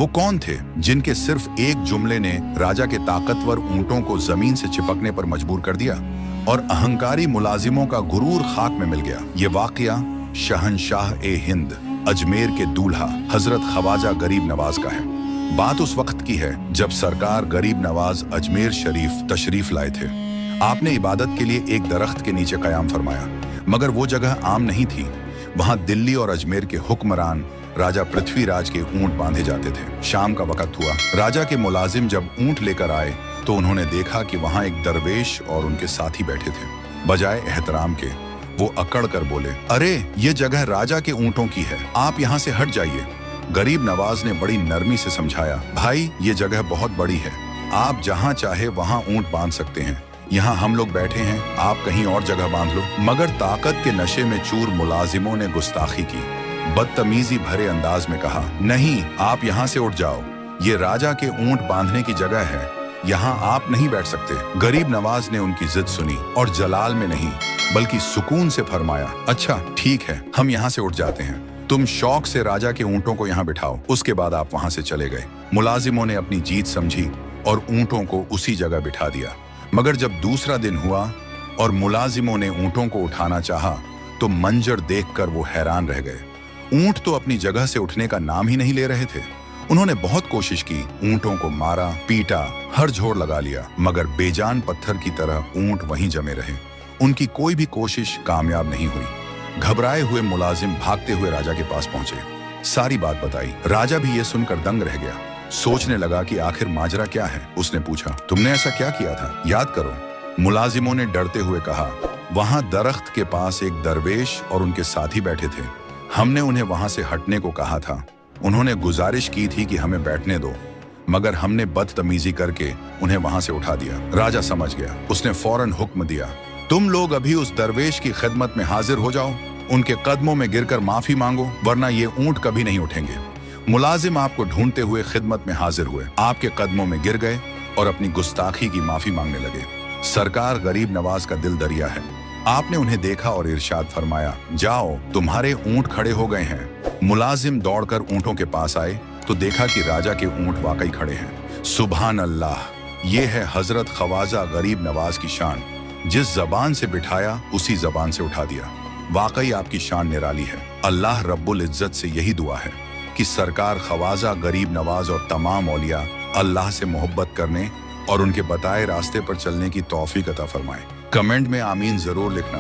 वो कौन थे जिनके सिर्फ एक जुमले ने राजा के ताकतवर ऊंटों को जमीन से चिपकने पर मजबूर कर दिया और अहंकारी मुलाजिमों का गुरूर खाक में मिल गया। ये वाकया शहंशाह ए हिंद अजमेर के दूल्हा हजरत ख्वाजा गरीब नवाज का है। बात उस वक्त की है जब सरकार गरीब नवाज अजमेर शरीफ तशरीफ लाए थे। आपने इबादत के लिए एक दरख्त के नीचे कयाम फरमाया, मगर वो जगह आम नहीं थी। वहां दिल्ली और अजमेर के हुक्मरान राजा पृथ्वीराज के ऊंट बांधे जाते थे। शाम का वक्त हुआ। राजा के मुलाजिम जब ऊंट लेकर आए तो उन्होंने देखा कि वहां एक दरवेश और उनके साथी बैठे थे। बजाय एहतराम के वो अकड़ कर बोले, अरे ये जगह राजा के ऊंटों की है, आप यहाँ से हट जाइए। गरीब नवाज ने बड़ी नरमी से समझाया, भाई ये जगह बहुत बड़ी है, आप जहाँ चाहे वहाँ ऊंट बांध सकते हैं, यहाँ हम लोग बैठे हैं, आप कहीं और जगह बांध लो। मगर ताकत के नशे में चूर मुलाजिमों ने गुस्ताखी की, बदतमीजी भरे अंदाज में कहा, नहीं आप यहाँ से उठ जाओ, ये राजा के ऊंट बांधने की जगह है, यहाँ आप नहीं बैठ सकते। गरीब नवाज ने उनकी जिद सुनी और जलाल में नहीं बल्कि सुकून से फरमाया, अच्छा ठीक है, हम यहाँ से उठ जाते हैं, तुम शौक से राजा के ऊंटों को यहाँ बिठाओ। उसके बाद आप वहां से चले गए। मुलाजिमों ने अपनी जीत समझी और ऊंटों को उसी जगह बिठा दिया। मगर जब दूसरा दिन हुआ और मुलाजिमों ने ऊंटों को उठाना चाहा तो मंजर देखकर वो हैरान रह गए। ऊंट तो अपनी जगह से उठने का नाम ही नहीं ले रहे थे। उन्होंने बहुत कोशिश की, ऊंटों को मारा, पीटा, हर जोड़ लगा लिया, मगर बेजान पत्थर की तरह ऊंट वहीं जमे रहे। उनकी कोई भी कोशिश कामयाब नहीं हुई। घबराए हुए मुलाजिम भागते हुए राजा के पास पहुंचे, सारी बात बताई। राजा भी ये सुनकर दंग रह गया, सोचने लगा कि आखिर माजरा क्या है। उसने पूछा, तुमने ऐसा क्या किया था, याद करो। मुलाजिमों ने डरते हुए कहा, वहां दरख्त के पास एक दरवेश और उनके साथी बैठे थे, हमने उन्हें वहां से हटने को कहा था। उन्होंने गुजारिश की थी कि हमें बैठने दो, मगर हमने बदतमीजी करके उन्हें वहां से उठा दिया। राजा समझ गया। उसने फौरन हुक्म दिया, तुम लोग अभी उस दरवेश की खिदमत में हाजिर हो जाओ, उनके कदमों में गिरकर माफी मांगो, वरना ये ऊंट कभी नहीं उठेंगे। मुलाजिम आपको ढूंढते हुए खिदमत में हाजिर हुए, आपके कदमों में गिर गए और अपनी गुस्ताखी की माफी मांगने लगे। सरकार गरीब नवाज का दिल दरिया है। आपने उन्हें देखा और इरशाद फरमाया, जाओ तुम्हारे ऊंट खड़े हो गए हैं। मुलाजिम दौड़कर ऊंटों के पास आए तो देखा कि राजा के ऊंट वाकई खड़े हैं। सुभान अल्लाह, ये है हजरत ख्वाजा गरीब नवाज की शान। जिस जबान से बिठाया उसी जबान से उठा दिया। वाकई आपकी शान निराली है। अल्लाह रब्बुल इज्जत से यही दुआ है कि सरकार ख्वाजा गरीब नवाज और तमाम औलिया अल्लाह से मोहब्बत करने और उनके बताए रास्ते पर चलने की तौफीक अता फरमाए। कमेंट में आमीन जरूर लिखना।